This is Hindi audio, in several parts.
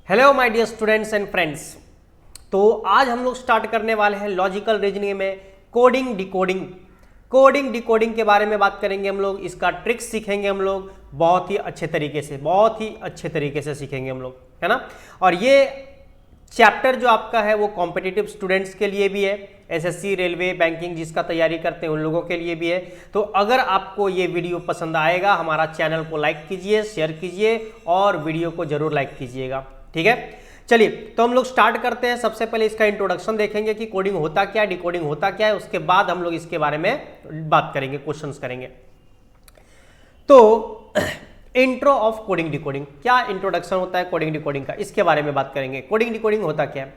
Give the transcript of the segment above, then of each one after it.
Hello my dear students and friends. तो आज हम लोग स्टार्ट करने वाले हैं लॉजिकल रीजनिंग में कोडिंग डिकोडिंग के बारे में बात करेंगे हम लोग। इसका ट्रिक्स सीखेंगे हम लोग बहुत ही अच्छे तरीके से सीखेंगे हम लोग, है ना। और ये चैप्टर जो आपका है वो कॉम्पिटिटिव स्टूडेंट्स के लिए भी है, एसएससी, रेलवे, बैंकिंग जिसका तैयारी करते हैं उन लोगों के लिए भी है। तो अगर आपको ये वीडियो पसंद आएगा, हमारा चैनल को लाइक कीजिए, शेयर कीजिए और वीडियो को जरूर लाइक कीजिएगा, ठीक है। चलिए तो हम लोग स्टार्ट करते हैं। सबसे पहले इसका इंट्रोडक्शन देखेंगे कि कोडिंग होता क्या है, डिकोडिंग होता क्या है, उसके बाद हम लोग इसके बारे में बात करेंगे, क्वेश्चंस करेंगे। तो इंट्रो ऑफ कोडिंग डिकोडिंग, क्या इंट्रोडक्शन होता है कोडिंग डिकोडिंग का, इसके बारे में बात करेंगे। कोडिंग डिकोडिंग होता क्या है,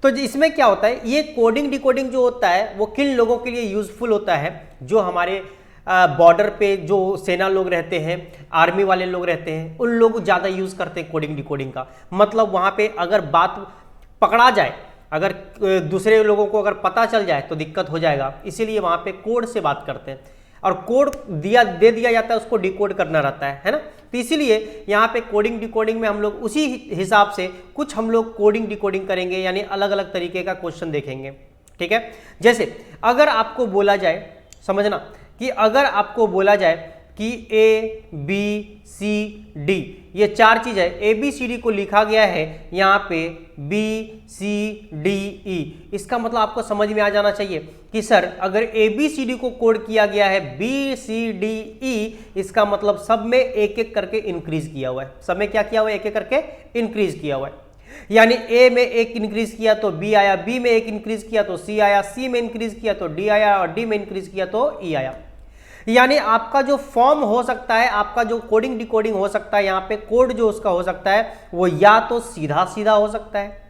तो इसमें क्या होता है, ये कोडिंग डिकोडिंग जो होता है वो किन लोगों के लिए यूजफुल होता है, जो हमारे बॉर्डर पे जो सेना लोग रहते हैं, आर्मी वाले लोग रहते हैं, उन लोग ज़्यादा यूज़ करते हैं कोडिंग डिकोडिंग का। मतलब वहाँ पे अगर बात पकड़ा जाए, अगर दूसरे लोगों को अगर पता चल जाए तो दिक्कत हो जाएगा, इसीलिए वहाँ पे कोड से बात करते हैं और कोड दे दिया जाता है, उसको डिकोड करना रहता है ना। तो इसीलिए यहाँ पे कोडिंग डिकोडिंग में हम लोग उसी हिसाब से कुछ हम लोग कोडिंग डिकोडिंग करेंगे, यानी अलग अलग तरीके का क्वेश्चन देखेंगे, ठीक है। जैसे अगर आपको बोला जाए, समझना कि अगर आपको बोला जाए कि ए बी सी डी, ये चार चीज है, ए बी सी डी को लिखा गया है यहाँ पे बी सी डी ई, इसका मतलब आपको समझ में आ जाना चाहिए कि सर अगर ए बी सी डी को कोड किया गया है बी सी डी ई, इसका मतलब सब में एक एक करके इंक्रीज किया हुआ है, सब में क्या किया हुआ है, एक एक करके इंक्रीज किया हुआ है। यानी ए में एक इंक्रीज किया तो बी आया, बी में एक इंक्रीज किया तो सी आया, सी में इंक्रीज किया तो डी आया और डी में इंक्रीज किया तो ई आया। यानी आपका जो फॉर्म हो सकता है, आपका जो कोडिंग डिकोडिंग हो सकता है, यहाँ पे कोड जो उसका हो सकता है वो या तो सीधा सीधा हो सकता है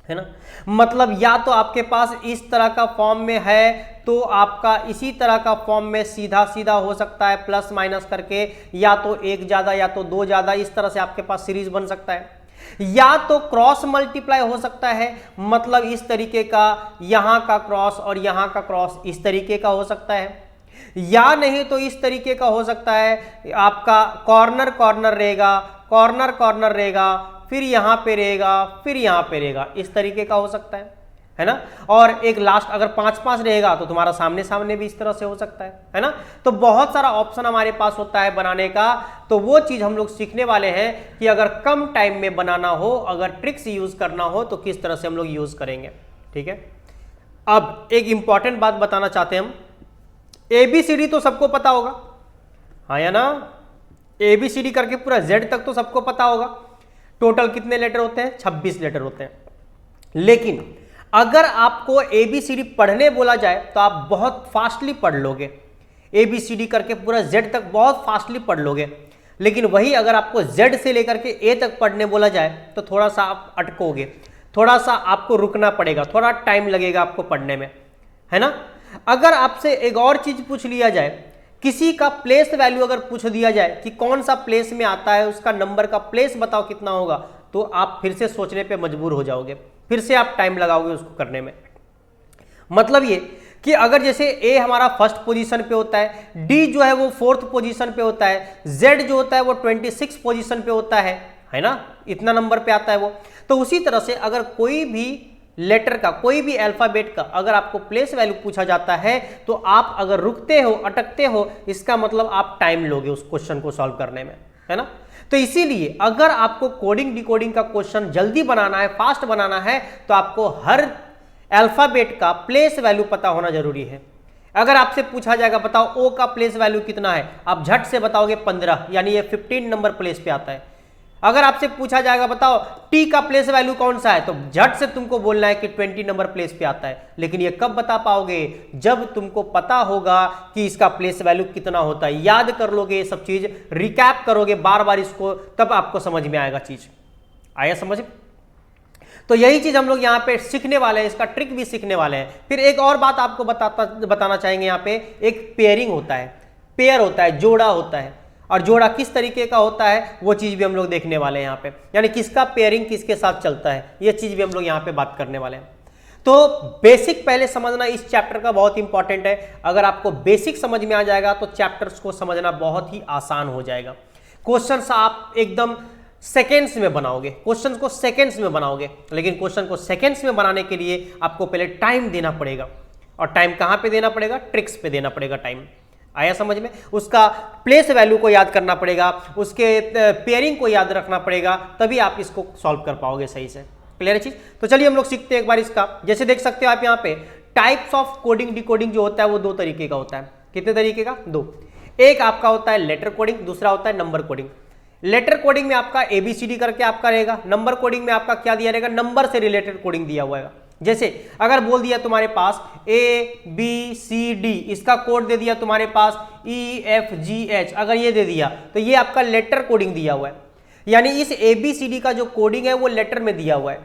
ना, मतलब या तो आपके पास इस तरह का फॉर्म में है तो आपका इसी तरह का फॉर्म में सीधा सीधा हो सकता है प्लस माइनस करके, या तो एक ज्यादा या तो दो ज्यादा, इस तरह से आपके पास सीरीज बन सकता है। या तो क्रॉस मल्टीप्लाई हो सकता है, मतलब इस तरीके का, यहां का क्रॉस और यहां का क्रॉस इस तरीके का हो सकता है, या नहीं तो इस तरीके का हो सकता है, आपका कॉर्नर कॉर्नर रहेगा, कॉर्नर कॉर्नर रहेगा, फिर यहां पे रहेगा, फिर यहां पे रहेगा, इस तरीके का हो सकता है ना। और एक लास्ट अगर 5-5 रहेगा तो तुम्हारा सामने सामने भी इस तरह से हो सकता है ना। तो बहुत सारा ऑप्शन हमारे पास होता है बनाने का। तो वो चीज हम लोग सीखने वाले हैं कि अगर कम टाइम में बनाना हो, अगर ट्रिक्स यूज करना हो तो किस तरह से हम लोग यूज करेंगे, ठीक है। अब एक इंपॉर्टेंट बात बताना चाहते हैं हम, एबीसीडी तो सबको पता होगा, हाँ या ना, एबीसीडी करके पूरा जेड तक तो सबको पता होगा। टोटल कितने लेटर होते हैं, 26 लेटर होते हैं। लेकिन अगर आपको एबीसीडी पढ़ने बोला जाए तो आप बहुत फास्टली पढ़ लोगे, एबीसीडी करके पूरा जेड तक बहुत फास्टली पढ़ लोगे। लेकिन वही अगर आपको जेड से लेकर के ए तक पढ़ने बोला जाए तो थोड़ा सा आप अटकोगे, थोड़ा सा आपको रुकना पड़ेगा, थोड़ा टाइम लगेगा आपको पढ़ने में, है ना। अगर आपसे एक और चीज पूछ लिया जाए, किसी का प्लेस वैल्यू अगर पूछ दिया जाए कि कौन सा प्लेस में आता है, उसका नंबर का प्लेस बताओ कितना होगा, तो आप फिर से सोचने पे मजबूर हो जाओगे, फिर से आप टाइम लगाओगे उसको करने में। मतलब ये कि अगर जैसे ए हमारा फर्स्ट पोजीशन पे होता है, डी जो है वो 4th पोजीशन पे होता है, जेड जो होता है वो 26 पोजीशन पे होता है ना, इतना नंबर पे आता है वो। तो उसी तरह से अगर कोई भी लेटर का, कोई भी अल्फाबेट का अगर आपको प्लेस वैल्यू पूछा जाता है तो आप अगर रुकते हो, अटकते हो, इसका मतलब आप टाइम लोगे उस क्वेश्चन को सॉल्व करने में, है ना। तो इसीलिए अगर आपको कोडिंग डिकोडिंग का क्वेश्चन जल्दी बनाना है, फास्ट बनाना है, तो आपको हर अल्फाबेट का प्लेस वैल्यू पता होना जरूरी है। अगर आपसे पूछा जाएगा बताओ ओ का प्लेस वैल्यू कितना है, आप झट से बताओगे 15, यानी ये 15 नंबर प्लेस पे आता है। अगर आपसे पूछा जाएगा बताओ टी का प्लेस वैल्यू कौन सा है, तो झट से तुमको बोलना है कि 20 नंबर प्लेस पे आता है। लेकिन ये कब बता पाओगे, जब तुमको पता होगा कि इसका प्लेस वैल्यू कितना होता है, याद कर लोगे ये सब चीज, रिकैप करोगे बार बार इसको, तब आपको समझ में आएगा चीज। आया समझ? तो यही चीज हम लोग यहाँ पे सीखने वाले हैं, इसका ट्रिक भी सीखने वाले हैं। फिर एक और बात आपको बताना चाहेंगे, यहाँ पे एक पेयरिंग होता है, पेयर होता है, जोड़ा होता है, और जोड़ा किस तरीके का होता है वो चीज भी हम लोग देखने वाले हैं यहाँ पे, यानी किसका पेयरिंग किसके साथ चलता है, ये चीज भी हम लोग यहाँ पे बात करने वाले हैं। तो बेसिक पहले समझना इस चैप्टर का बहुत इंपॉर्टेंट है। अगर आपको बेसिक समझ में आ जाएगा तो चैप्टर्स को समझना बहुत ही आसान हो जाएगा। क्वेश्चंस आप एकदम सेकेंड्स में बनाओगे, क्वेश्चन को सेकेंड्स में बनाओगे, लेकिन क्वेश्चन को सेकेंड्स में बनाने के लिए आपको पहले टाइम देना पड़ेगा। और टाइम कहां पे देना पड़ेगा? ट्रिक्स पे देना पड़ेगा टाइम। आया समझ में? उसका प्लेस वैल्यू को याद करना पड़ेगा, उसके पेयरिंग को याद रखना पड़ेगा, तभी आप इसको सॉल्व कर पाओगे सही से। क्लियर है चीज? तो चलिए हम लोग सीखते हैं एक बार इसका। जैसे देख सकते हो आप यहाँ पे टाइप्स ऑफ कोडिंग डिकोडिंग जो होता है वो दो तरीके का होता है। कितने तरीके का? दो। एक आपका होता है लेटर कोडिंग, दूसरा होता है नंबर कोडिंग। लेटर कोडिंग में आपका ABCD करके आपका रहेगा, नंबर कोडिंग में आपका क्या दिया रहेगा? नंबर से रिलेटेड कोडिंग दिया हुआ है। जैसे अगर बोल दिया तुम्हारे पास ABCD, इसका कोड दे दिया तुम्हारे पास EFGH, अगर ये दे दिया तो ये आपका लेटर कोडिंग दिया हुआ है। यानी इस ABCD का जो कोडिंग है वो लेटर में दिया हुआ है,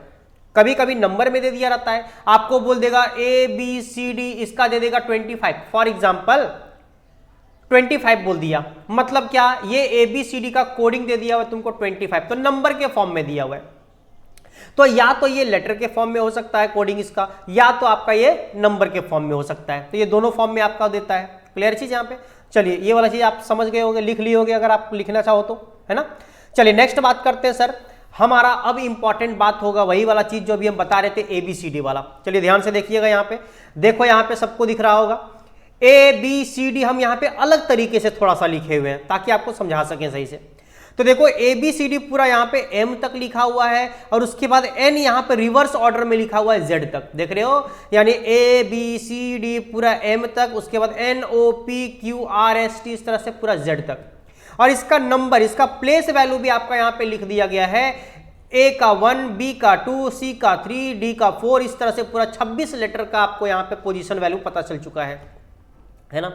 कभी कभी नंबर में दे दिया रहता है। आपको बोल देगा ABCD, इसका दे देगा 25, फॉर एग्जाम्पल 25 बोल दिया, मतलब क्या? ये ABCD का कोडिंग दे दिया हुआ है तुमको 25, तो नंबर के फॉर्म में दिया हुआ है। तो या तो ये लेटर के फॉर्म में हो सकता है कोडिंग इसका, या तो आपका ये नंबर के फॉर्म में हो सकता है। तो ये दोनों फॉर्म में आपका देता है। क्लियर चीज यहाँ पे? चलिए ये वाला चीज आप समझ गए होंगे, लिख लिए होंगे अगर आप लिखना चाहो तो, है ना। चलिए नेक्स्ट बात करते हैं सर। हमारा अब इंपॉर्टेंट बात होगा वही वाला चीज जो अभी हम बता रहे थे, ABCD वाला। चलिए ध्यान से देखिएगा यहाँ पे, देखो यहाँ पे सबको दिख रहा होगा ABCD हम यहाँ पे अलग तरीके से थोड़ा सा लिखे हुए हैं ताकि आपको समझा सकें सही से। तो देखो ABCD पूरा यहाँ पे M तक लिखा हुआ है और उसके बाद N यहाँ पे रिवर्स ऑर्डर में लिखा हुआ है Z तक, देख रहे हो? यानी ABCD पूरा M तक, उसके बाद NOPQRST इस तरह से पूरा Z तक। और इसका नंबर, इसका प्लेस वैल्यू भी आपका यहाँ पे लिख दिया गया है, A का 1, B का 2, C का 3, D का 4, इस तरह से पूरा 26 लेटर का आपको यहाँ पे पोजीशन वैल्यू पता चल चुका है ना।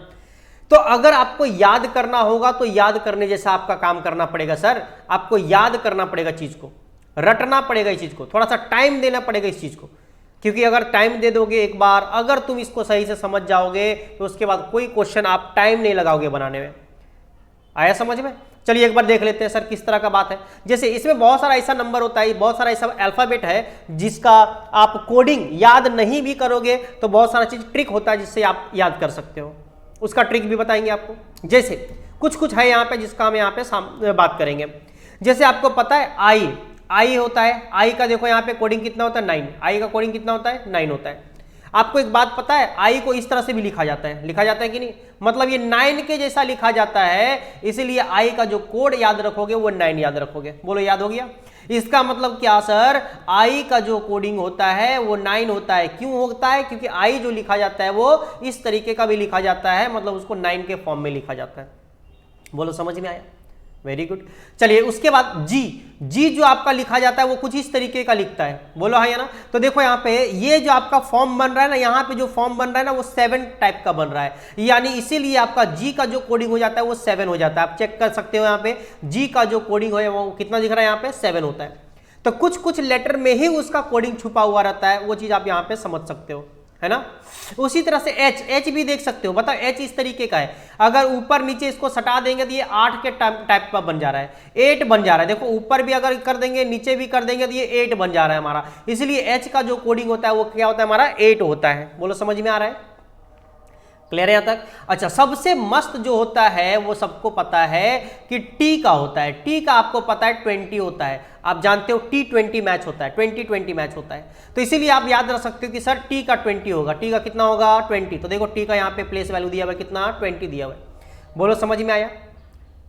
तो अगर आपको याद करना होगा तो याद करने जैसा आपका काम करना पड़ेगा सर, आपको याद करना पड़ेगा चीज को, रटना पड़ेगा इस चीज को, थोड़ा सा टाइम देना पड़ेगा इस चीज को। क्योंकि अगर टाइम दे दोगे एक बार, अगर तुम इसको सही से समझ जाओगे तो उसके बाद कोई क्वेश्चन आप टाइम नहीं लगाओगे बनाने में। आया समझ में? चलिए एक बार देख लेते हैं सर किस तरह का बात है। जैसे इसमें बहुत सारा ऐसा नंबर होता है, बहुत सारा ऐसा अल्फाबेट है जिसका आप कोडिंग याद नहीं भी करोगे तो बहुत सारा चीज ट्रिक होता है जिससे आप याद कर सकते हो, उसका ट्रिक भी बताएंगे आपको। जैसे कुछ है यहाँ पे जिसका हम यहाँ पे बात करेंगे। जैसे आपको पता है आई होता है, आई का देखो यहाँ पे कोडिंग कितना होता है? 9। आई का कोडिंग कितना होता है? 9 होता है। आपको एक बात पता है, आई को इस तरह से भी लिखा जाता है कि नहीं? मतलब ये 9 के जैसा लिखा जाता है, इसीलिए आई का जो कोड याद रखोगे वो 9 याद रखोगे। बोलो याद हो गया? इसका मतलब क्या सर? आई का जो कोडिंग होता है वो 9 होता है। क्यों होता है? क्योंकि आई जो लिखा जाता है वो इस तरीके का भी लिखा जाता है, मतलब उसको 9 के फॉर्म में लिखा जाता है। बोलो समझ में आया? Very good. चलिए उसके बाद जी जो आपका लिखा जाता है वो कुछ इस तरीके का लिखता है। बोलो हाँ या ना? तो देखो यहाँ पे ये जो आपका फॉर्म बन रहा है ना, यहाँ पे जो फॉर्म बन रहा है ना वो 7 टाइप का बन रहा है, यानी इसीलिए आपका जी का जो कोडिंग हो जाता है वो 7 हो जाता है। आप चेक कर सकते हो यहाँ पे जी का जो कोडिंग है वो कितना दिख रहा है? यहाँ पे 7 होता है। तो कुछ लेटर में ही उसका कोडिंग छुपा हुआ रहता है, वो चीज आप यहाँ पे समझ सकते हो, है ना। उसी तरह से एच भी देख सकते हो। बताओ एच इस तरीके का है, अगर ऊपर नीचे इसको सटा देंगे तो ये 8 के टाइप का बन जा रहा है, 8 बन जा रहा है। देखो ऊपर भी अगर कर देंगे नीचे भी कर देंगे तो ये 8 बन जा रहा है हमारा। इसलिए एच का जो कोडिंग होता है वो क्या होता है? हमारा 8 होता है। बोलो समझ में आ रहा है? क्लियर है यहां तक? अच्छा, सबसे मस्त जो होता है वो सबको पता है कि टी का होता है। टी का आपको पता है 20 होता है। आप जानते हो T20 मैच होता है, 20-20 मैच होता है। तो इसीलिए आप याद रख सकते हो कि सर टी का 20 होगा। टी का कितना होगा? 20। तो देखो टी का यहाँ पे प्लेस वैल्यू दिया हुआ है कितना? 20 दिया हुआ है। बोलो समझ में आया?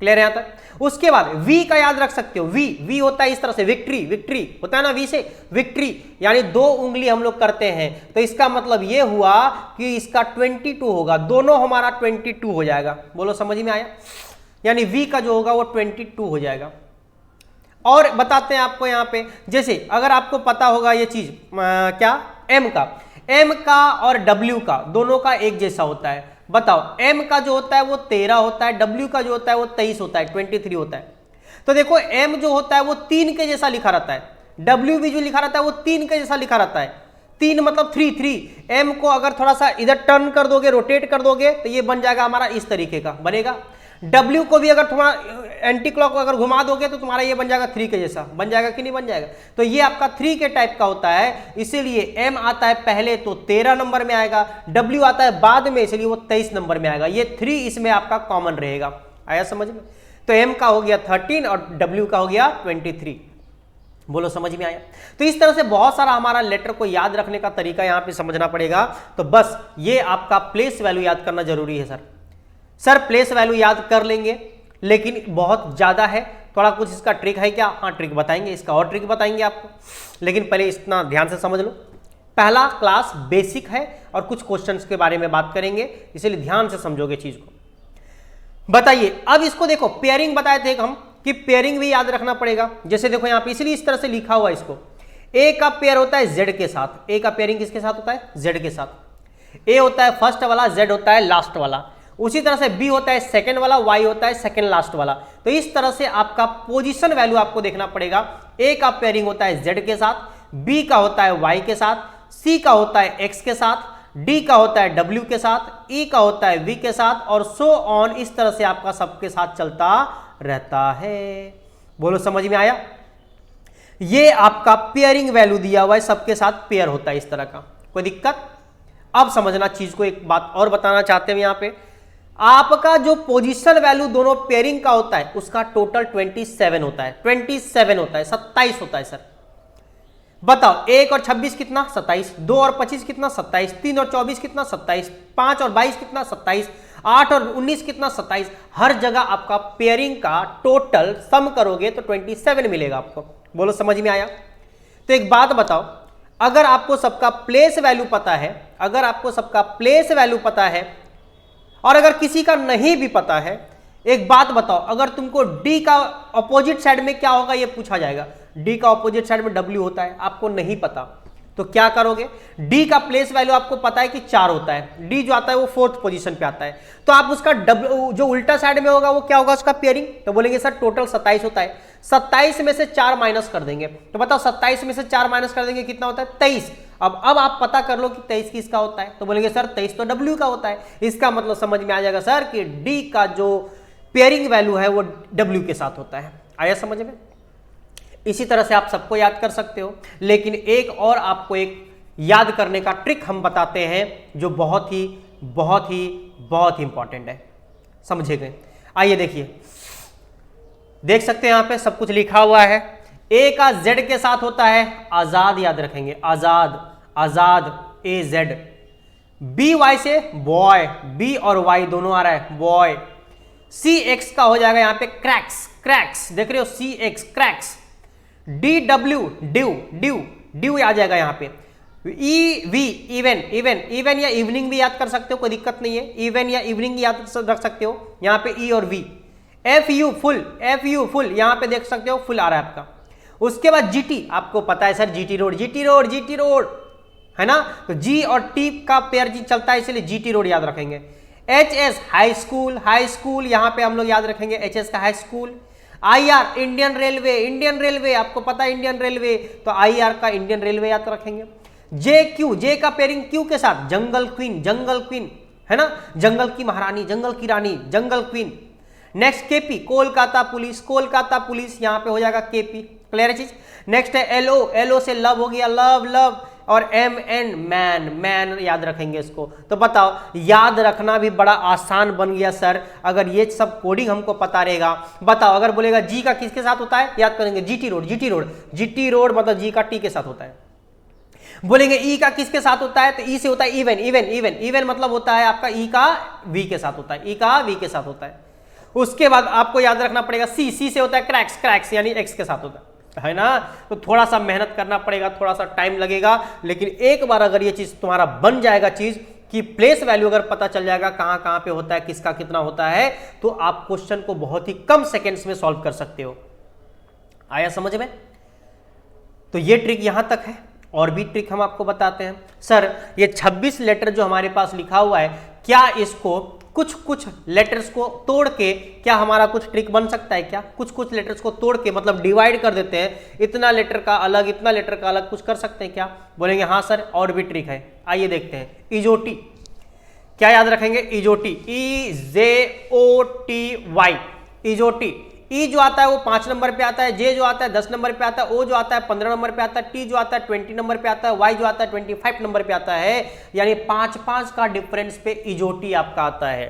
क्लियर है यहां तक? उसके बाद वी का याद रख सकते हो। वी होता है इस तरह से, विक्ट्री होता है ना, वी से विक्ट्री, यानी 2 उंगली हम लोग करते हैं। तो इसका मतलब ये हुआ कि इसका 22 होगा, दोनों हमारा 22 हो जाएगा। बोलो समझ में आया? यानी वी का जो होगा वो 22 हो जाएगा। और बताते हैं आपको यहाँ पे, जैसे अगर आपको पता होगा ये चीज क्या, एम का और डब्ल्यू का दोनों का एक जैसा होता है। बताओ एम का जो होता है वो 13 होता है, डब्ल्यू का जो होता है वो 23 होता है, 23 होता है। तो देखो एम जो होता है वो 3 के जैसा लिखा रहता है, डब्ल्यू भी जो लिखा रहता है वो 3 के जैसा लिखा रहता है। 3 मतलब 3। एम को अगर थोड़ा सा इधर टर्न कर दोगे, रोटेट कर दोगे तो ये बन जाएगा हमारा इस तरीके का बनेगा। W को भी अगर थोड़ा एंटी क्लॉक अगर घुमा दोगे तो तुम्हारा ये बन जाएगा 3 के जैसा, बन जाएगा कि नहीं बन जाएगा। तो ये आपका 3 के टाइप का होता है, इसीलिए M आता है पहले तो 13 नंबर में आएगा, W आता है बाद में, इसलिए वो 23 नंबर में आएगा। ये 3 इसमें आपका कॉमन रहेगा। आया समझ में? तो M का हो गया 13 और W का हो गया 23। बोलो समझ में आया? तो इस तरह से बहुत सारा हमारा लेटर को याद रखने का तरीका यहां पे समझना पड़ेगा। तो बस ये आपका प्लेस वैल्यू याद करना जरूरी है। सर प्लेस वैल्यू याद कर लेंगे लेकिन बहुत ज्यादा है, थोड़ा कुछ इसका ट्रिक है क्या? हाँ ट्रिक बताएंगे, इसका और ट्रिक बताएंगे आपको, लेकिन पहले इतना ध्यान से समझ लो। पहला क्लास बेसिक है और कुछ क्वेश्चंस के बारे में बात करेंगे, इसलिए ध्यान से समझोगे चीज को। बताइए अब इसको देखो, पेयरिंग बताए थे हम कि पेयरिंग भी याद रखना पड़ेगा। जैसे देखो यहाँ पे इसलिए इस तरह से लिखा हुआ इसको, ए का पेयर होता है जेड के साथ। ए का पेयरिंग किसके साथ होता है? जेड के साथ। ए होता है फर्स्ट वाला, जेड होता है लास्ट वाला। उसी तरह से बी होता है सेकंड वाला, वाई होता है सेकंड लास्ट वाला। तो इस तरह से आपका पोजीशन वैल्यू आपको देखना पड़ेगा। ए का पेयरिंग होता है जेड के साथ, बी का होता है वाई के साथ, सी का होता है एक्स के साथ, डी का होता है डब्ल्यू के साथ, ई का होता है वी के साथ, और सो ऑन। इस तरह से आपका सबके साथ चलता रहता है। बोलो समझ में आया? ये आपका पेयरिंग वैल्यू दिया हुआ है, सबके साथ पेयर होता है इस तरह का। कोई दिक्कत? अब समझना चीज को, एक बात और बताना चाहते हैं यहां पे, आपका जो पोजीशन वैल्यू दोनों पेयरिंग का होता है उसका टोटल 27 होता है। 27 होता है, 27 होता है। सर बताओ 1 और 26 कितना? 27। 2 और 25 कितना? 27। 3 और 24 कितना? 27। 5 और 22 कितना? 27। 8 और 19 कितना? 27। हर जगह आपका पेयरिंग का टोटल सम करोगे तो 27 मिलेगा आपको। बोलो समझ में आया? तो एक बात बताओ, अगर आपको सबका प्लेस वैल्यू पता है, अगर आपको सबका प्लेस वैल्यू पता है और अगर किसी का नहीं भी पता है, एक बात बताओ, अगर तुमको डी का अपोजिट साइड में क्या होगा ये पूछा जाएगा, डी का अपोजिट साइड में डब्ल्यू होता है, आपको नहीं पता तो क्या करोगे? डी का प्लेस वैल्यू आपको पता है कि 4 होता है, डी जो आता है वो 4th पोजीशन पे आता है, तो आप उसका डब्ल्यू जो उल्टा साइड में होगा वो क्या होगा उसका पेयरिंग? तो बोलेंगे सर टोटल 27 होता है, 27 में से 4 माइनस कर देंगे। तो बताओ 27 में से 4 माइनस कर देंगे कितना होता है? 23। अब आप पता कर लो कि 23 किसका होता है, तो बोलेंगे सर 23 तो डब्ल्यू का होता है। इसका मतलब समझ में आ जाएगा सर कि डी का जो पेयरिंग वैल्यू है वो डब्ल्यू के साथ होता है। आया समझ में? इसी तरह से आप सबको याद कर सकते हो, लेकिन एक और आपको एक याद करने का ट्रिक हम बताते हैं जो बहुत ही इंपॉर्टेंट है। समझे गए? आइए देखिए, देख सकते हैं यहां पे सब कुछ लिखा हुआ है। ए का जेड के साथ होता है आजाद, याद रखेंगे आजाद, आजाद ए जेड। बी वाई से बॉय, बी और वाई दोनों आ रहा है बॉय। सी एक्स का हो जाएगा यहां पे क्रैक्स, क्रैक्स देख रहे हो, C X cracks. D W due, due due आ जाएगा यहां पे। E V even, even even या इवनिंग भी याद कर सकते हो, कोई दिक्कत नहीं है, इवन या इवनिंग याद रख सकते हो यहां पे ई और V. F U full, F U full यहां पे देख सकते हो फुल आ रहा है आपका। उसके बाद जीटी, आपको पता है sir GT road, GT road, GT road है ना, तो जी और टी का पेयर जी चलता है इसलिए जीटी रोड याद रखेंगे। H S high school, high school यहां पे हम लोग याद रखेंगे एच एस का high school. I R Indian railway, Indian railway आपको पता है इंडियन रेलवे, तो आई आर का इंडियन रेलवे याद रखेंगे। जे क्यू, जे का पेयरिंग क्यू के साथ जंगल क्वीन, जंगल क्वीन है ना, जंगल की महारानी, जंगल की रानी, जंगल queen. Next KP, Kolkata police, Kolkata police यहां पे हो जाएगा केपी। क्लियर है चीज? नेक्स्ट है एलओ, एलओ से लव हो गया लव, लव। और एम एन मैन, मैन याद रखेंगे इसको। तो बताओ याद रखना भी बड़ा आसान बन गया सर अगर ये सब कोडिंग हमको पता रहेगा। बताओ अगर बोलेगा जी का किसके साथ होता है, याद करेंगे GT road, GT road, GT road मतलब जी का टी के साथ होता है। बोलेंगे ई का किसके साथ होता है, तो ई से होता है इवन, इवन इवन इवन मतलब होता है आपका ई का वी के साथ होता है, ई का वी के साथ होता है। उसके बाद आपको याद रखना पड़ेगा सी, सी से होता है क्रैक्स, क्रैक्स यानी एक्स के साथ होता है ना। तो थोड़ा सा मेहनत करना पड़ेगा, थोड़ा सा टाइम लगेगा, लेकिन एक बार अगर ये चीज तुम्हारा बन जाएगा चीज कि प्लेस वैल्यू अगर पता चल जाएगा कहां कहां पे होता है, किसका कितना होता है, तो आप क्वेश्चन को बहुत ही कम सेकेंड्स में सॉल्व कर सकते हो। आया समझ में? तो ये ट्रिक यहां तक है, और भी ट्रिक हम आपको बताते हैं। सर ये 26 लेटर जो हमारे पास लिखा हुआ है, क्या इसको कुछ कुछ लेटर्स को तोड़ के क्या हमारा कुछ ट्रिक बन सकता है क्या? कुछ कुछ लेटर्स को तोड़ के मतलब डिवाइड कर देते हैं, इतना लेटर का अलग, इतना लेटर का अलग, कुछ कर सकते हैं क्या? बोलेंगे हाँ सर और भी ट्रिक है। आइए देखते हैं। इजोटी, क्या याद रखेंगे? इजोटी, ई जे ओ टी वाई, इजोटी। ई जो आता है वो 5 नंबर पे आता है, जे जो आता है 10 नंबर पे आता है, ओ जो आता है 15 नंबर पे आता है, टी जो आता है 20 नंबर पे आता है, वाई जो आता है 25 नंबर पे आता है, यानी 5-5 का डिफरेंस पे इजोटी आपका आता है।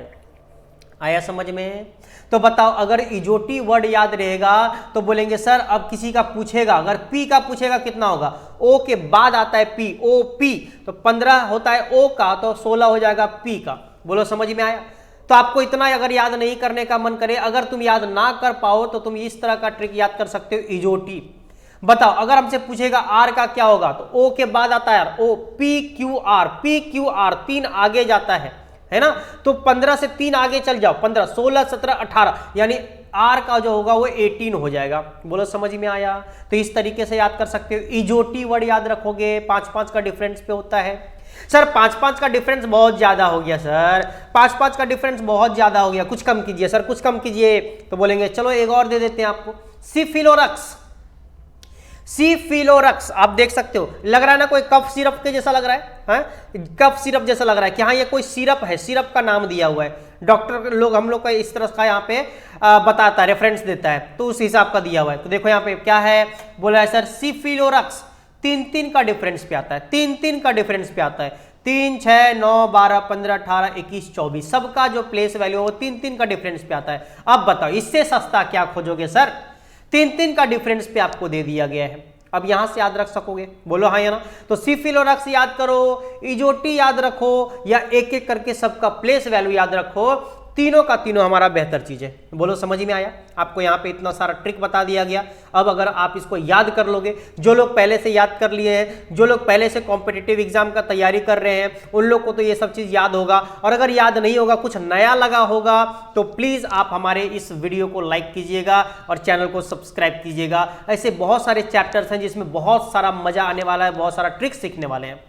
आया समझ में? तो बताओ, अगर इजोटी वर्ड याद रहेगा तो बोलेंगे सर अब किसी का पूछेगा, अगर पी का पूछेगा कितना होगा, ओ के बाद आता है पी, ओ पी, तो 15 होता है ओ का, तो 16 हो जाएगा पी का। बोलो समझ में आया? तो आपको इतना अगर याद नहीं करने का मन करे, अगर तुम याद ना कर पाओ तो तुम इस तरह का ट्रिक याद कर सकते हो, इजोटी। बताओ अगर हमसे पूछेगा आर का क्या होगा, तो ओ के बाद आता है O, P Q R, P Q R 3 आगे जाता है ना, तो 15 से 3 आगे चल जाओ, 15, 16, 17, 18, यानी आर का जो होगा वो 18 हो जाएगा। बोलो समझ में आया? तो इस तरीके से याद कर सकते हो। इजोटी वर्ड याद रखोगे, 5-5 का डिफरेंस पे होता है। सर 5-5 का डिफरेंस बहुत ज्यादा हो गया सर, 5-5 का डिफरेंस बहुत ज्यादा हो गया, कुछ कम कीजिए सर, कुछ कम कीजिए। तो बोलेंगे चलो एक और दे देते हैं आपको, सिफिलोरक्स। सिफिलोरक्स आप देख सकते हो, लग रहा है ना कोई कफ सिरप के जैसा लग रहा है, कफ सिरप जैसा लग रहा है कि हाँ ये कोई सिरप है, सिरप का नाम दिया हुआ है, डॉक्टर लोग हम लोग का इस तरह का यहाँ पे बताता है, रेफरेंस देता है, तो उस हिसाब का दिया हुआ है। तो देखो यहाँ पे क्या है, बोला है सर सिफिलोरक्स 3-3 का डिफरेंस पे आता है, 3-3 का डिफरेंस पे आता है, 3, 6, 9, 12, 15, 18, 21, 24 सबका जो प्लेस वैल्यू है वो 3-3 का डिफरेंस पे आता है। अब बताओ इससे सस्ता क्या खोजोगे सर, 3-3 का डिफरेंस पे आपको दे दिया गया है। अब यहां से याद रख सकोगे? बोलो हाँ या ना? तो सिफिलोरक्स याद करो, इजोटी याद रखो, या एक एक करके सबका प्लेस वैल्यू याद रखो, तीनों का तीनों हमारा बेहतर चीज है। बोलो समझ में आया? आपको यहाँ पे इतना सारा ट्रिक बता दिया गया। अब अगर आप इसको याद कर लोगे, जो लोग पहले से याद कर लिए हैं, जो लोग पहले से कॉम्पिटिटिव एग्जाम का तैयारी कर रहे हैं, उन लोग को तो ये सब चीज याद होगा, और अगर याद नहीं होगा, कुछ नया लगा होगा, तो प्लीज आप हमारे इस वीडियो को लाइक कीजिएगा और चैनल को सब्सक्राइब कीजिएगा। ऐसे बहुत सारे चैप्टर्स हैं जिसमें बहुत सारा मजा आने वाला है, बहुत सारा ट्रिक सीखने वाले हैं,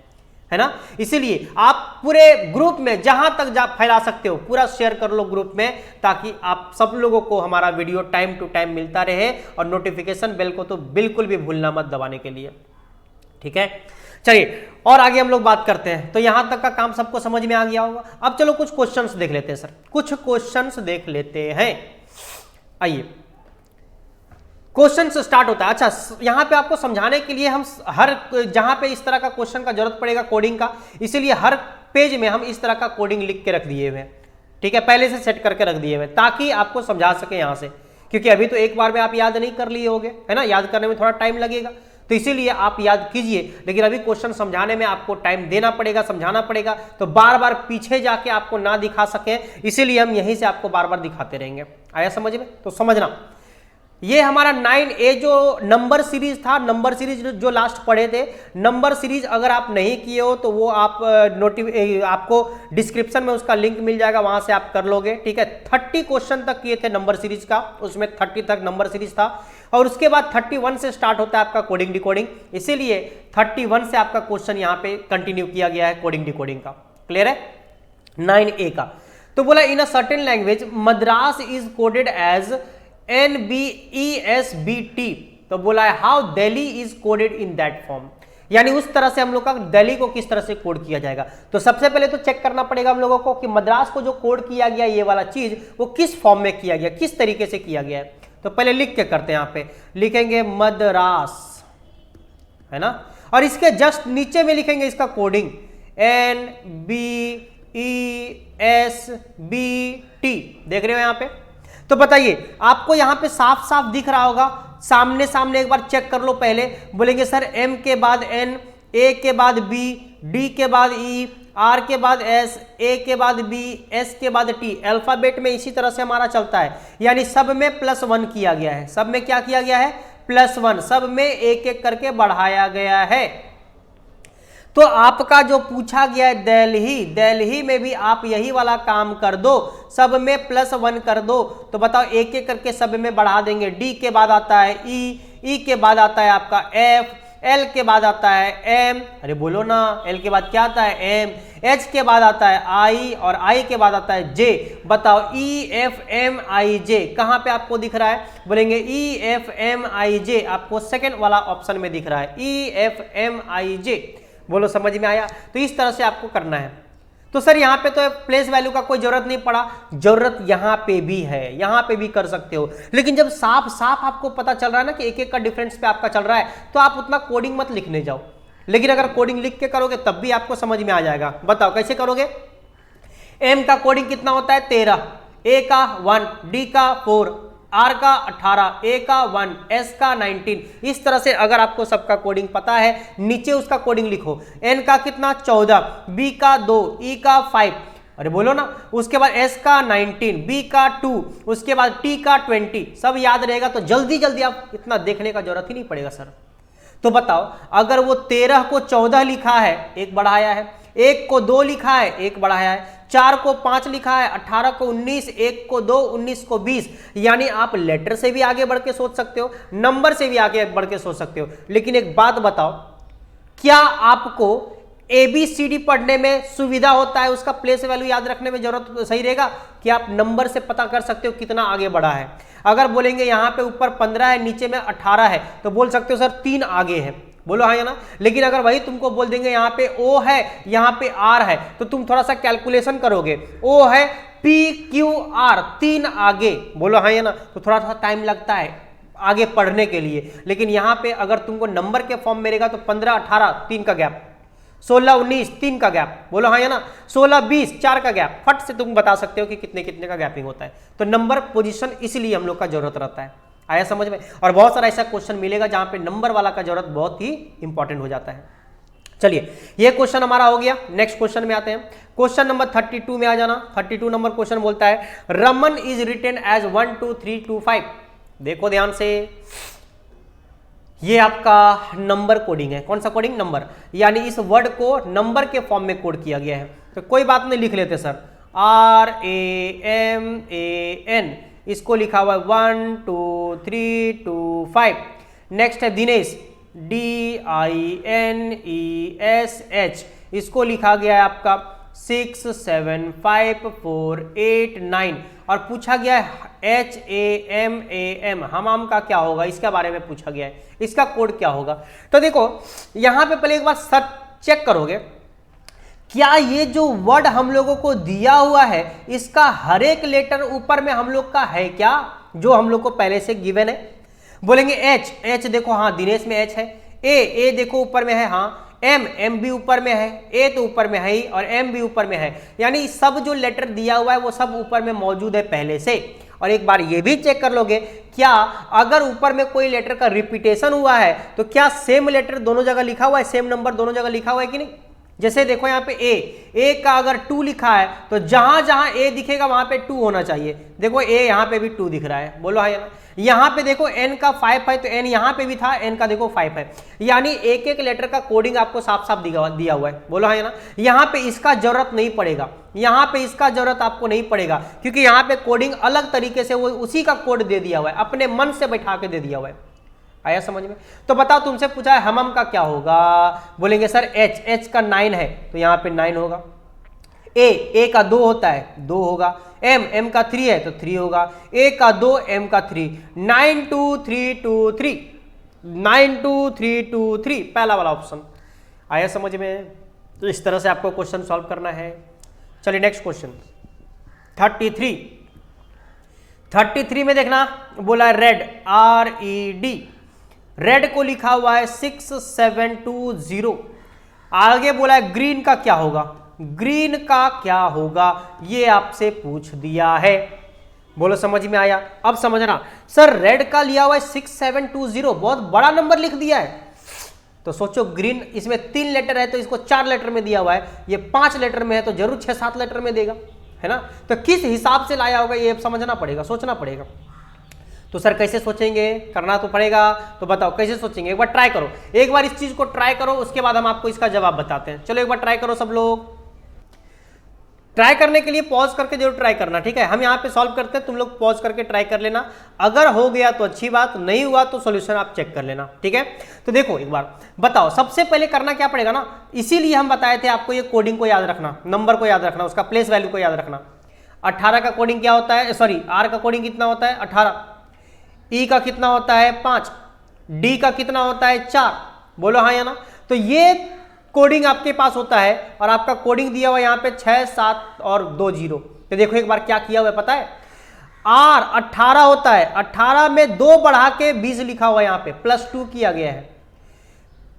है ना? इसीलिए आप पूरे ग्रुप में जहां तक जा फैला सकते हो पूरा शेयर कर लो ग्रुप में, ताकि आप सब लोगों को हमारा वीडियो टाइम टू टाइम मिलता रहे, और नोटिफिकेशन बेल को तो बिल्कुल भी भूलना मत दबाने के लिए, ठीक है? चलिए और आगे हम लोग बात करते हैं। तो यहां तक का काम सबको समझ में आ गया होगा। अब चलो कुछ क्वेश्चंस देख लेते हैं सर, कुछ क्वेश्चंस देख लेते हैं। आइए क्वेश्चन से स्टार्ट होता है। अच्छा यहाँ पे आपको समझाने के लिए हम हर जहां पे इस तरह का क्वेश्चन का जरूरत पड़ेगा कोडिंग का, इसीलिए हर पेज में हम इस तरह का कोडिंग लिख के रख दिए हुए हैं, ठीक है, पहले से सेट करके रख दिए हुए, ताकि आपको समझा सके यहाँ से, क्योंकि अभी तो एक बार में आप याद नहीं कर लिए होगे, है ना, याद करने में थोड़ा टाइम लगेगा, तो इसीलिए आप याद कीजिए, लेकिन अभी क्वेश्चन समझाने में आपको टाइम देना पड़ेगा, समझाना पड़ेगा, तो बार बार पीछे जाके आपको ना दिखा सके, इसीलिए हम यहीं से आपको बार बार दिखाते रहेंगे। आया समझ में? तो समझना, ये हमारा 9A जो नंबर सीरीज था, नंबर सीरीज जो लास्ट पढ़े थे, नंबर सीरीज अगर आप नहीं किए हो तो वो आप आपको डिस्क्रिप्शन में उसका लिंक मिल जाएगा, वहां से आप कर लोगे, ठीक है। 30 क्वेश्चन तक किए थे नंबर सीरीज का, उसमें 30 तक नंबर सीरीज था, और उसके बाद 31 से स्टार्ट होता है आपका कोडिंग डिकोडिंग, इसीलिए 31 से आपका क्वेश्चन यहाँ पे कंटिन्यू किया गया है कोडिंग डिकोडिंग का। क्लियर है? 9A का तो बोला in a certain language Madras is coded as NBESBT, तो बोला है how Delhi is coded in that form, यानी उस तरह से हम लोग का दिल्ली को किस तरह से कोड किया जाएगा। तो सबसे पहले तो चेक करना पड़ेगा हम लोगों को कि मद्रास को जो कोड किया गया ये वाला चीज वो किस फॉर्म में किया गया, किस तरीके से किया गया है। तो पहले लिख के करते हैं, यहाँ पे लिखेंगे मद्रास, है ना, और इसके जस्ट नीचे में लिखेंगे इसका कोडिंग NBESBT, देख रहे हो यहाँ पे। तो बताइए आपको यहां पे साफ साफ दिख रहा होगा, सामने सामने एक बार चेक कर लो पहले। बोलेंगे सर M के बाद N, A के बाद B, D के बाद E, R के बाद S, A के बाद B, S के बाद T, अल्फाबेट में इसी तरह से हमारा चलता है, यानी सब में +1 किया गया है, सब में क्या किया गया है, +1, सब में एक एक करके बढ़ाया गया है। तो आपका जो पूछा गया है दिल्ली, दिल्ली में भी आप यही वाला काम कर दो, सब में +1 कर दो। तो बताओ एक एक करके सब में बढ़ा देंगे। डी के बाद आता है ई, ई के बाद आता है आपका एफ, एल के बाद आता है एम, अरे बोलो ना, एल के बाद क्या आता है एम, एच के बाद आता है आई, और आई के बाद आता है जे। बताओ EFMIJ कहां पे आपको दिख रहा है? बोलेंगे EFMIJ आपको सेकंड वाला ऑप्शन में दिख रहा है, EFMIJ। बोलो समझ में आया? तो इस तरह से आपको करना है। तो सर यहाँ पे तो प्लेस वैल्यू का कोई जरूरत नहीं पड़ा, जरूरत यहाँ पे भी है, यहाँ पे भी कर सकते हो, लेकिन जब साफ साफ आपको पता चल रहा है ना कि एक एक का डिफरेंस पे आपका चल रहा है, तो आप उतना कोडिंग मत लिखने जाओ, लेकिन अगर कोडिंग लिख के करोगे तब भी आपको समझ में आ जाएगा। बताओ कैसे करोगे? M का कोडिंग कितना होता है 13, ए का 1, डी का 4, आर का 18, ए का 1, एस का 19। इस तरह से अगर आपको सबका कोडिंग पता है नीचे उसका कोडिंग लिखो। एन का कितना 14, बी का 2, ई का 5, अरे बोलो ना, उसके बाद एस का 19, बी का 2, उसके बाद टी का 20। सब याद रहेगा तो जल्दी जल्दी आप इतना देखने का जरूरत ही नहीं पड़ेगा सर। तो बताओ अगर वो 13 को 14 लिखा है, एक बढ़ाया है, 1 को 2 लिखा है, एक बढ़ाया है, 4 को 5 लिखा है, 18 को 19, 1 को 2, 19 को 20। यानी आप लेटर से भी आगे बढ़ के सोच सकते हो, नंबर से भी आगे बढ़ के सोच सकते हो। लेकिन एक बात बताओ, क्या आपको ABCD पढ़ने में सुविधा होता है, उसका प्लेस वैल्यू याद रखने में जरूरत सही रहेगा कि आप नंबर से पता कर सकते हो कितना आगे बढ़ा है? अगर बोलेंगे यहाँ पे ऊपर 15 है, नीचे में 18 है, तो बोल सकते हो सर 3 आगे है, बोलो हाँ या ना। लेकिन अगर वही तुमको बोल देंगे यहाँ पे O है, यहाँ पे R है, तो तुम थोड़ा सा कैलकुलेशन करोगे, O है PQR 3 आगे, बोलो हाँ या ना। तो थोड़ा सा टाइम लगता है आगे पढ़ने के लिए। लेकिन यहाँ पे अगर तुमको नंबर के फॉर्म में रहेगा तो 15 18 3 का गैप, 16 19 3 का गैप, बोलो हाँ या ना, 16 20 4 का गैप, फट से तुम बता सकते हो कि कितने कितने का गैपिंग होता है। तो नंबर पोजीशन इसलिए हम लोग का जरूरत रहता है। आया समझ में? और बहुत सारा ऐसा क्वेश्चन मिलेगा जहां पे नंबर वाला का जरूरत बहुत ही इंपॉर्टेंट हो जाता है। चलिए ये क्वेश्चन हमारा हो गया। नेक्स्ट क्वेश्चन में आते हैं। क्वेश्चन नंबर 32 में आ जाना। 32 नंबर क्वेश्चन बोलता है रमन इज रिटेन एज 1 2 3 2 5। देखो ध्यान से, ये आपका नंबर कोडिंग है। कौन सा कोडिंग? नंबर। यानी इस वर्ड को नंबर के फॉर्म में कोड किया गया है। तो कोई बात नहीं, लिख लेते सर, RAMAN, इसको लिखा हुआ है 1 2 3 2 5। नेक्स्ट है दिनेश, DINESH, इसको लिखा गया है आपका 6 7 5 4 8 9। और पूछा गया है HAMAM, हमाम का क्या होगा, इसके बारे में पूछा गया है, इसका कोड क्या होगा। तो देखो यहां पे पहले एक बार सर्च चेक करोगे, क्या ये जो वर्ड हम लोगों को दिया हुआ है इसका हर एक लेटर ऊपर में हम लोग का है क्या, जो हम लोग को पहले से गिवन है? बोलेंगे H देखो, हाँ दिनेश में H है। A देखो ऊपर में है, हाँ। M भी ऊपर में है, A तो ऊपर में है ही, और M भी ऊपर में है। यानी सब जो लेटर दिया हुआ है वो सब ऊपर में मौजूद है पहले से। और एक बार ये भी चेक कर लोगे, क्या अगर ऊपर में कोई लेटर का रिपीटेशन हुआ है तो क्या सेम लेटर दोनों जगह लिखा हुआ है, सेम नंबर दोनों जगह लिखा हुआ है कि नहीं? जैसे देखो यहाँ पे A का अगर 2 लिखा है तो जहां जहां A दिखेगा वहां पे 2 होना चाहिए। देखो A यहाँ पे भी 2 दिख रहा है, बोलो हाँ। यहाँ पे देखो N का 5 है तो N यहाँ पे भी था, N का देखो 5 है। यानी एक एक लेटर का कोडिंग आपको साफ साफ दिया हुआ है, बोलो हाँ ना। यहाँ पे इसका जरूरत नहीं पड़ेगा, यहाँ पे इसका जरूरत आपको नहीं पड़ेगा, क्योंकि यहाँ पे कोडिंग अलग तरीके से वो उसी का कोड दे दिया हुआ है, अपने मन से बैठा के दे दिया हुआ है। आया समझ में? तो बताओ, तुमसे पूछा है हमम का क्या होगा, बोलेंगे सर H का 9 है तो यहाँ पे 9 होगा। A का 2 होता है, 2 होगा। M का 3 है तो 3 होगा। A का 2, M का 3, 9 2 3 2 3, 9 2 3 2 3, पहला वाला ऑप्शन। आया समझ में? तो इस तरह से आपको क्वेश्चन सॉल्व करना है। चलिए नेक्स्ट क्वेश्चन 33 में देखना, बोला है रेड, RED, रेड को लिखा हुआ है 6720। आगे बोला है ग्रीन का क्या होगा, ग्रीन का क्या होगा ये आपसे पूछ दिया है। बोलो समझ में आया? अब समझना सर, रेड का लिया हुआ है 6720, बहुत बड़ा नंबर लिख दिया है। तो सोचो ग्रीन, इसमें 3 लेटर है तो इसको 4 लेटर में दिया हुआ है, ये 5 लेटर में है तो जरूर 6-7 लेटर में देगा, है ना। तो किस हिसाब से लाया होगा ये समझना पड़ेगा, सोचना पड़ेगा। तो सर कैसे सोचेंगे, करना तो पड़ेगा। तो बताओ कैसे सोचेंगे, एक बार ट्राई करो, एक बार इस चीज को ट्राई करो, उसके बाद हम आपको इसका जवाब बताते हैं। चलो एक बार ट्राई करो सब लोग। ट्राई करने के लिए पॉज करके जरूर ट्राई करना, ठीक है। हम यहाँ पे सॉल्व करते हैं, तुम लोग पॉज करके ट्राई कर लेना। अगर हो गया तो अच्छी बात, नहीं हुआ तो सॉल्यूशन आप चेक कर लेना, ठीक है। तो देखो एक बार बताओ, सबसे पहले करना क्या पड़ेगा ना, इसीलिए हम बताए थे आपको ये कोडिंग को याद रखना, नंबर को याद रखना, उसका प्लेस वैल्यू को याद रखना। 18 का कोडिंग क्या होता है, सॉरी R का कोडिंग कितना होता है 18, E का कितना होता है 5, D का कितना होता है 4, बोलो हाँ या ना। तो ये कोडिंग आपके पास होता है और आपका कोडिंग दिया हुआ यहाँ पे 6 7 और 2 0। तो देखो एक बार क्या किया हुआ है पता है, R 18 होता है, 18 में 2 बढ़ा के 20 लिखा हुआ है, यहाँ पे +2 किया गया है।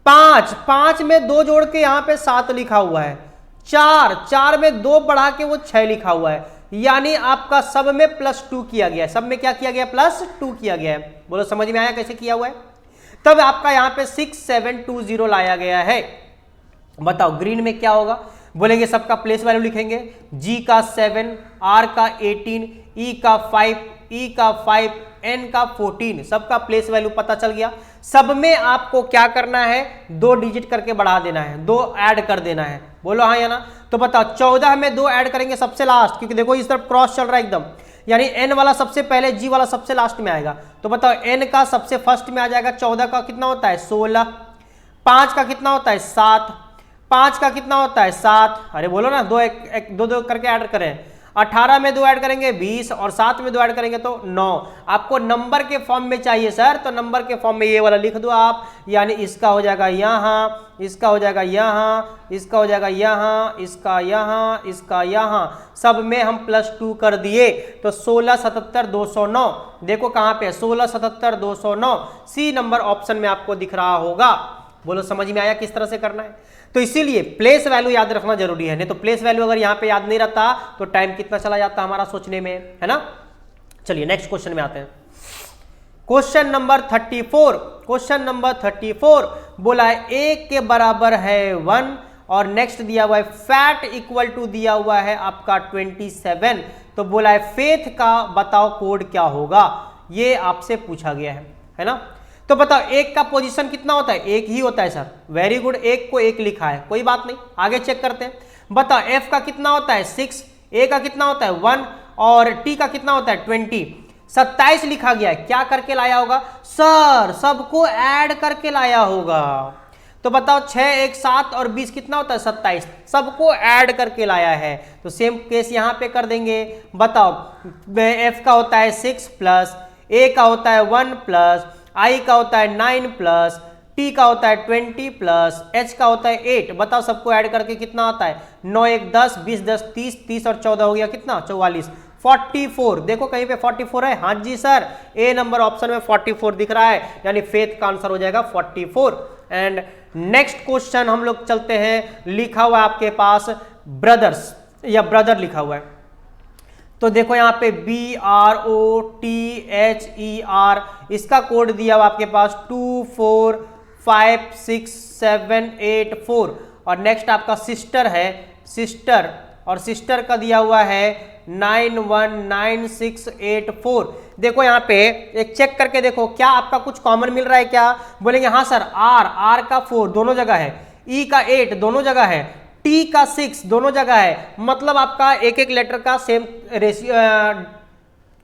5 में 2 जोड़ के यहाँ पे 7 लिखा हुआ है। 4 में 2 बढ़ा के वो 6 लिखा हुआ है। यानी आपका सब में +2 किया गया है, सब में क्या किया गया, +2 किया गया है। बोलो समझ में आया कैसे किया हुआ है। तब आपका यहां पे 6720 लाया गया है। बताओ ग्रीन में क्या होगा, बोलेंगे सबका प्लेस वैल्यू लिखेंगे, G का 7, R का 18, E का 5, E का 5, N का 14, सबका प्लेस वैल्यू पता चल गया। सब में आपको क्या करना है, 2 डिजिट करके बढ़ा देना है, 2 ऐड कर देना है। बोलो हाँ या ना। तो बताओ 14 में 2 ऐड करेंगे सबसे लास्ट, क्योंकि देखो इस तरफ क्रॉस चल रहा है एकदम, यानी N वाला सबसे पहले, G वाला सबसे लास्ट में आएगा। तो बताओ N का सबसे फर्स्ट में आ जाएगा, 14 का कितना होता है 16, 5 का कितना होता है 7, 5 का कितना होता है 7, अरे बोलो ना, 2 करके ऐड करें, 18 में 2 ऐड करेंगे 20 और 7 में 2 ऐड करेंगे तो 9। आपको नंबर के फॉर्म में चाहिए सर, तो नंबर के फॉर्म में ये वाला लिख दो आप, यानी इसका हो जाएगा यहाँ, इसका हो जाएगा यहाँ, इसका हो जाएगा यहाँ, इसका यहाँ, इसका यहाँ, सब में हम +2 कर दिए। तो 16 77 209, देखो कहाँ पे 16 77 209, सी नंबर ऑप्शन में आपको दिख रहा होगा। बोलो समझ में आया किस तरह से करना है। तो इसीलिए प्लेस वैल्यू याद रखना जरूरी है, नहीं तो प्लेस वैल्यू अगर यहाँ पे याद नहीं रहता तो टाइम कितना चला जाता हमारा सोचने में, है ना। चलिए नेक्स्ट क्वेश्चन में आते हैं। क्वेश्चन नंबर 34, क्वेश्चन नंबर 34 बोला है a के बराबर है 1 और नेक्स्ट दिया हुआ है फैट इक्वल टू दिया हुआ है आपका 27। तो बोला है फेथ का बताओ कोड क्या होगा, ये आपसे पूछा गया है ना। तो बताओ एक का पोजीशन कितना होता है, एक ही होता है सर, वेरी गुड, एक को एक लिखा है, कोई बात नहीं, आगे चेक करते हैं। बताओ एफ का कितना होता है 6, ए का कितना होता है 1 और टी का कितना होता है 20, 27 लिखा गया है। क्या करके लाया होगा सर, सबको ऐड करके लाया होगा। तो बताओ 6 1 7 और 20 कितना होता है 27, सबको ऐड करके लाया है। तो सेम केस यहां पे कर देंगे। बताओ एफ का होता है 6 प्लस, ए का होता है 1 प्लस, आई का होता है 9 प्लस, टी का होता है 20 प्लस, एच का होता है 8। बताओ सबको ऐड करके कितना आता है 9 1 10, 20 10 30, 30 और 14 हो गया कितना 44, 44। देखो कहीं पे 44 है, हाँ जी सर, ए नंबर ऑप्शन में 44 दिख रहा है, यानी फेथ का आंसर हो जाएगा 44। एंड नेक्स्ट क्वेश्चन हम लोग चलते हैं, लिखा हुआ है आपके पास ब्रदर्स या ब्रदर लिखा हुआ है। तो देखो यहाँ पे BROTHER, इसका कोड दिया हुआ आपके पास 2456784 और नेक्स्ट आपका सिस्टर है, सिस्टर, और सिस्टर का दिया हुआ है 919684। देखो यहाँ पे एक चेक करके देखो क्या आपका कुछ कॉमन मिल रहा है क्या, बोलेंगे हाँ सर, R का 4 दोनों जगह है, E का 8 दोनों जगह है, T का 6 दोनों जगह है, मतलब आपका एक एक लेटर का सेम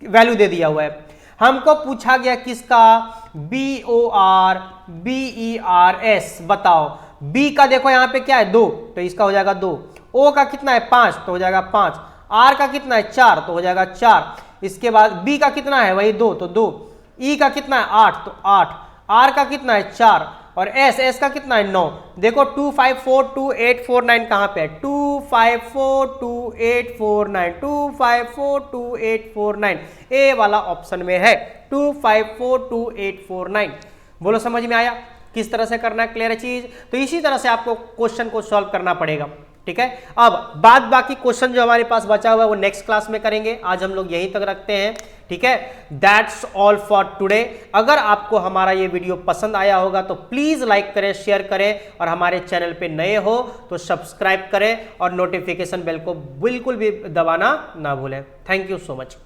वैल्यू दे दिया हुआ है। हमको पूछा गया किसका, BORBERS। बताओ B का देखो यहाँ पे क्या है 2, तो इसका हो जाएगा 2, O का कितना है 5 तो हो जाएगा 5, R का कितना है 4 तो हो जाएगा 4, इसके बाद B का कितना है वही 2 तो 2, E का कितना है 8 तो 8, R का कितना है 4 और S का कितना है 9। देखो 254284 कहां पे है, 254284 254284 ए वाला ऑप्शन में है, 254284। बोलो समझ में आया किस तरह से करना है, क्लियर है चीज। तो इसी तरह से आपको क्वेश्चन को सॉल्व करना पड़ेगा, ठीक है। अब बाद बाकी क्वेश्चन जो हमारे पास बचा हुआ है वो नेक्स्ट क्लास में करेंगे, आज हम लोग यहीं तक रखते हैं, ठीक है। That's all for today. अगर आपको हमारा ये वीडियो पसंद आया होगा तो प्लीज लाइक करें, शेयर करें और हमारे चैनल पे नए हो तो सब्सक्राइब करें और नोटिफिकेशन बेल को बिल्कुल भी दबाना ना भूलें। Thank you so much.